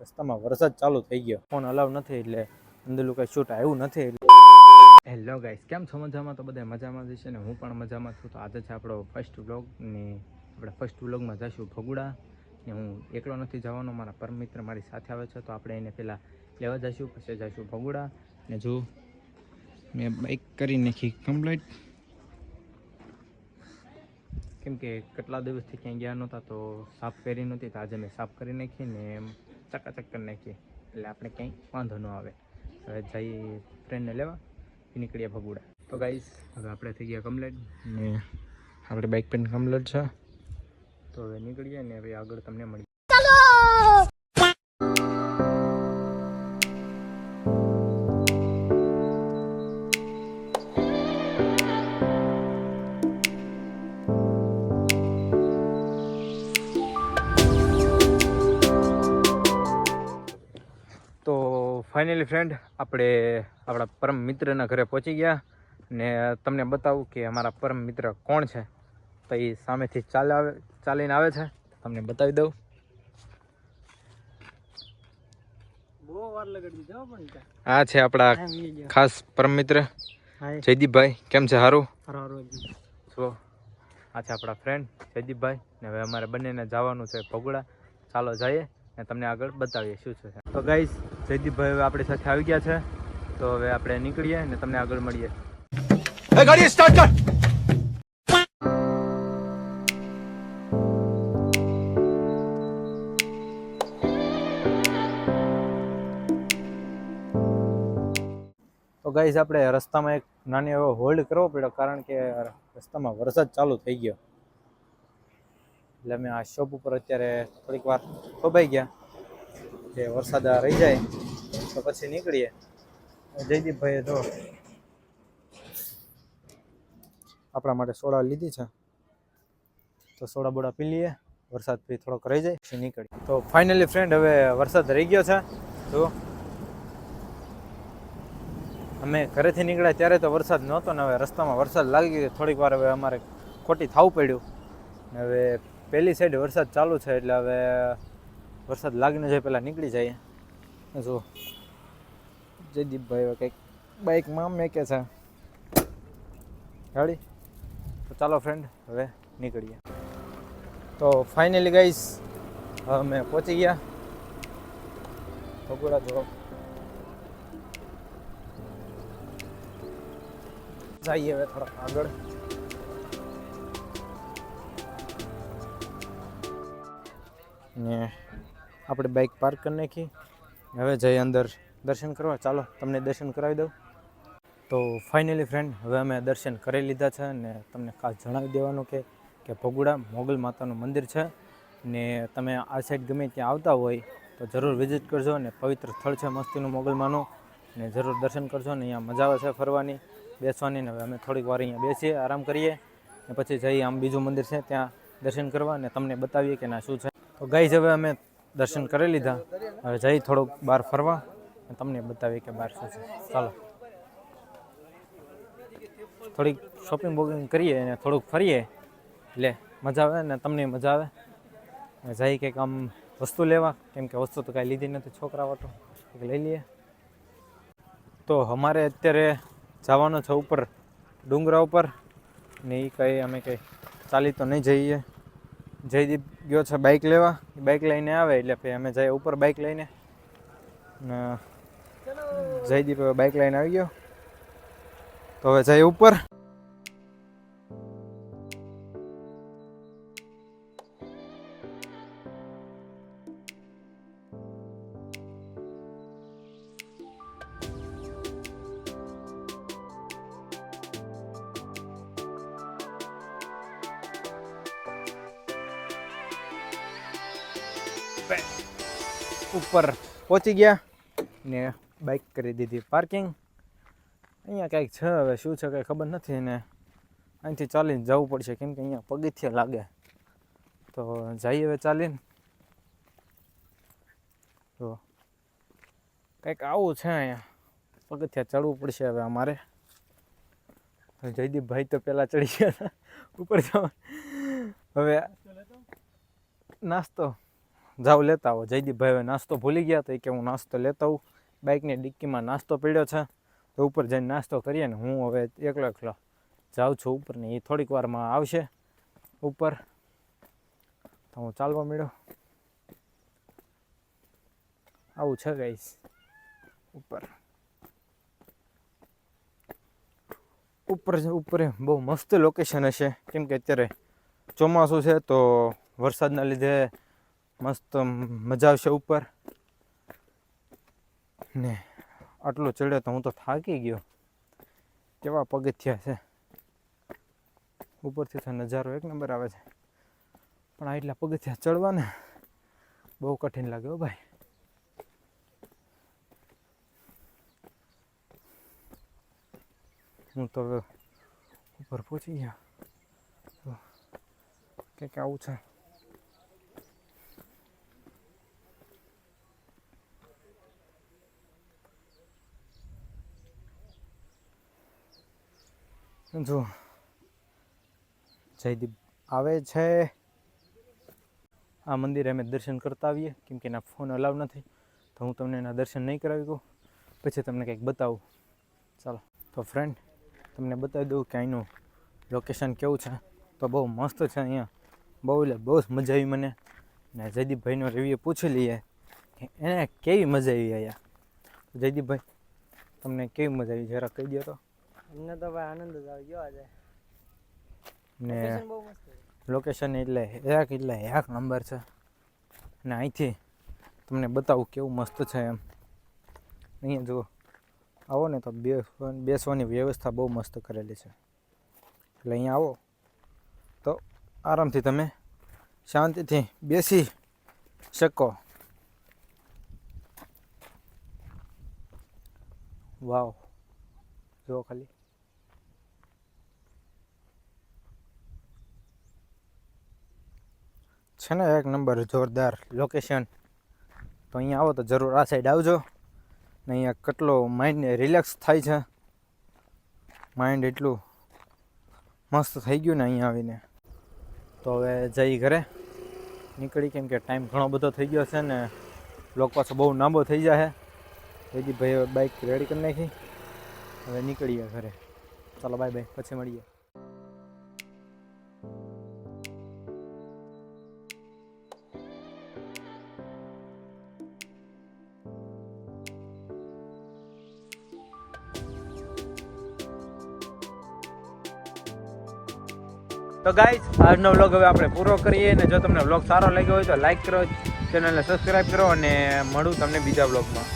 રસ્તામાં વરસાદ ચાલુ થઈ ગયો, ફોન અલાવ નથી એટલે અંદરનું કંઈ શૂટ આવ્યું નથી. હેલો ગાઈસ, કેમ છો? મજામાં? તો બધા મજામાં જ છે ને, હું પણ મજામાં છું. તો આજે છે આપણો ફર્સ્ટ વ્લોગ ને આપણે ફર્સ્ટ વ્લોગમાં જઈશું ભગુડા ને હું એકલો નથી જવાનો, મારા પરમ મિત્ર મારી સાથે આવે છે. તો આપણે એને પહેલાં લેવા જઈશું, પછી જઈશું ભગુડા. ને જો મેં બાઇક કરી નાખી કમ્પ્લીટ, કેમ કે કેટલા દિવસથી ક્યાંય ગયા નહોતા તો સાફ કરી નહોતી, તો આજે મેં સાફ કરી નાખી ને ચકાચક કરી નાખી એટલે આપણે ક્યાંય વાંધો ન આવે. હવે જઈએ ફ્રેન્ડને લેવા, નીકળીએ ભગુડા. તો ગાઈસ હવે આપણે થઈ ગયા કમ્પ્લીટ ને આપણે બાઇક પણ કમ્પ્લીટ છે. તો હવે નીકળીએ ને હવે આગળ તમને મળીએ. તો ફાઇનલી ફ્રેન્ડ, આપણે આપણા પરમ મિત્રના ઘરે પહોંચી ગયા ને તમને બતાવું કે અમારા પરમ મિત્ર કોણ છે. તો એ સામેથી ચાલીને આવે છે, તમને બતાવી દઉં. આ છે આપણા ખાસ પરમ મિત્ર જયદીપભાઈ. કેમ છે? સારું. જો આ છે આપણા ફ્રેન્ડ જયદીપભાઈ ને હવે અમારે બંનેને જવાનું છે ભગુડા. ચાલો જઈએ ને તમને આગળ બતાવીએ શું છે. તો ગાઈસ જયદીપભાઈ હવે આપણી સાથે આવી ગયા છે, તો હવે આપણે નીકળીએ ને તમને આગળ મળીએ. ગાડી સ્ટાર્ટ કર. તો ગાઈસ આપણે રસ્તામાં એક નાની એવો હોલ્ડ કરવો પડ્યો, કારણ કે રસ્તામાં વરસાદ ચાલુ થઈ ગયો એટલે અમે આ શોપ ઉપર અત્યારે થોડીક વાર થોભાઈ ગયા કે વરસાદ રહી જાય તો પછી નીકળીએ. જયદીપભાઈએ તો આપણા માટે સોડા લીધી છે, તો સોડા બોડા પી લઈએ, વરસાદ પછી થોડોક રહી જાય પછી નીકળીએ. તો ફાઇનલી ફ્રેન્ડ હવે વરસાદ રહી ગયો છે. તો અમે ઘરેથી નીકળ્યા ત્યારે તો વરસાદ નહોતો ને હવે રસ્તામાં વરસાદ લાગી ગયો. થોડીક વાર હવે અમારે ખોટી થવું પડ્યું ને હવે પહેલી સાઈડ વરસાદ ચાલુ છે એટલે હવે વરસાદ લાગીને જાય પહેલાં નીકળી જાય. જો જયદીપભાઈ કંઈક બાઇકમાં મેકે છે ગાડી. તો ચાલો ફ્રેન્ડ હવે નીકળીએ. તો ફાઇનલી ગાઈસ હવે અમે પહોંચી ગયા ભગુડા. જો જઈએ હવે થોડાક આગળ. ને આપણે બાઇક પાર્ક કરી નાખી, હવે જઈએ અંદર દર્શન કરવા. ચાલો તમને દર્શન કરાવી દઉં. તો ફાઇનલી ફ્રેન્ડ હવે અમે દર્શન કરી લીધા છે ને તમને ખાસ જણાવી દેવાનું કે ભગુડા મોગલ માતાનું મંદિર છે ને તમે આ સાઈડ ગમે ત્યાં આવતા હોય તો જરૂર વિઝિટ કરજો. ને પવિત્ર સ્થળ છે મસ્તીનું મોગલમાનું, ને જરૂર દર્શન કરજો. ને અહીંયા મજા આવે છે ફરવાની, બેસવાની. ને હવે અમે થોડીક વાર અહીંયા બેસીએ, આરામ કરીએ ને પછી જઈએ આમ બીજું મંદિર છે ત્યાં દર્શન કરવા ને તમને બતાવીએ કે ના શું છે. તો ગાઈઝ હવે અમે દર્શન કરી લીધા, હવે જઈ થોડુંક બહાર ફરવા અને તમને બતાવીએ કે બહાર શું છે. ચાલો થોડીક શોપિંગ બોપિંગ કરીએ અને થોડુંક ફરીએ એટલે મજા આવે ને તમને મજા આવે. જઈ કંઈક આમ વસ્તુ લેવા, કેમ કે વસ્તુ તો કાંઈ લીધી નથી છોકરા વાટો, કંઈક લઈ લઈએ. તો અમારે અત્યારે જવાનું છે ઉપર ડુંગરા ઉપર ને એ કંઈ અમે કંઈ ચાલી તો નહીં જઈએ. જયદીપ ગયો છે બાઇક લેવા, બાઇક લઈને આવે એટલે પછી અમે જઈએ ઉપર બાઇક લઈને. ને જયદીપ હવે બાઇક લઈને આવી ગયો, તો હવે જઈએ ઉપર. ઉપર પહોંચી ગયા ને બાઇક કરી દીધી પાર્કિંગ. અહીંયા કંઈક છે, હવે શું છે કંઈ ખબર નથી ને અહીંથી ચાલીને જવું પડશે કેમ કે અહીંયા પગથિયા લાગે. તો જઈએ હવે ચાલીને. તો કંઈક આવું છે, અહીંયા પગથિયા ચડવું પડશે હવે અમારે. જયદીપભાઈ તો પહેલાં ચડી ગયા હતા ઉપર જવા. હવે નાસ્તો જાઓ લેતા આવો. જયદીપભાઈ હવે નાસ્તો ભૂલી ગયા તો કે હું નાસ્તો લેતા આવું. બાઇકની ડિક્કીમાં નાસ્તો પડ્યો છે તો ઉપર જઈને નાસ્તો કરીએ ને હું હવે એકલો જાઉં છું ઉપર ને એ થોડીક વારમાં આવશે ઉપર. તો હું ચાલવા મળ્યો. આવું છે ગાઈસ ઉપર બહુ મસ્ત લોકેશન હશે કેમ કે અત્યારે ચોમાસું છે તો વરસાદના લીધે મસ્ત મજા આવશે ઉપર ને. આટલું ચડ્યો તો હું તો થાકી ગયો. કેવા પગથિયા છે ઉપરથી તો નજારો એક નંબર આવે છે પણ આ એટલા પગથિયા ચડવા ને બહુ કઠિન લાગે હો ભાઈ. હું તો હવે ઉપર પહોંચી ગયા કંઈક આવું છે. જો જયદીપ આવે છે. આ મંદિરે અમે દર્શન કરતા આવીએ કેમ કે એના ફોન અલાવ નથી તો હું તમને એના દર્શન નહીં કરાવી દઉં. પછી તમને કંઈક બતાવું. ચાલો તો ફ્રેન્ડ તમને બતાવી દઉં કે અહીંનું લોકેશન કેવું છે. તો બહુ મસ્ત છે અહીંયા. બહુ જ મજા આવી મને. ને જયદીપભાઈનો રિવ્યુ પૂછી લઈએ કે એને કેવી મજા આવી અહીંયા. જયદીપભાઈ તમને કેવી મજા આવી જરા કહી દો તો. અમને તો ભાઈ આનંદ જ આવી ગયો આજે. ને બહુ મસ્ત છે. લોકેશન એટલે એક નંબર છે. અને અહીંથી તમને બતાવું કેવું મસ્ત છે એમ. અહીંયા જુઓ આવો ને તો બેસવાની વ્યવસ્થા બહુ મસ્ત કરેલી છે. એટલે અહીંયા આવો તો આરામથી તમે શાંતિથી બેસી શકો. વાવ જુઓ ખાલી. છે ને એક નંબર જોરદાર લોકેશન. તો અહીંયા આવો તો જરૂર આ સાઈડ આવજો. ને અહીંયા કેટલો માઇન્ડને રિલેક્સ થાય છે. માઇન્ડ એટલું મસ્ત થઈ ગયું ને અહીંયા આવીને. તો હવે જઈ ઘરે નીકળી કેમ કે ટાઈમ ઘણો બધો થઈ ગયો છે ને બ્લોગ પાછો બહુ લાંબો થઈ જાય. જયદીપભાઈ બાઇક રેડી કરી નાખી. હવે નીકળીએ ઘરે. ચાલો બાય બાય પછી મળીએ. તો ગાઈઝ આજનો વ્લોગ હવે આપણે પૂરો કરીએ. અને જો તમને વ્લોગ સારો લાગ્યો હોય તો લાઈક કરો, ચેનલને સબસ્ક્રાઈબ કરો અને મળું તમને બીજા વ્લોગમાં.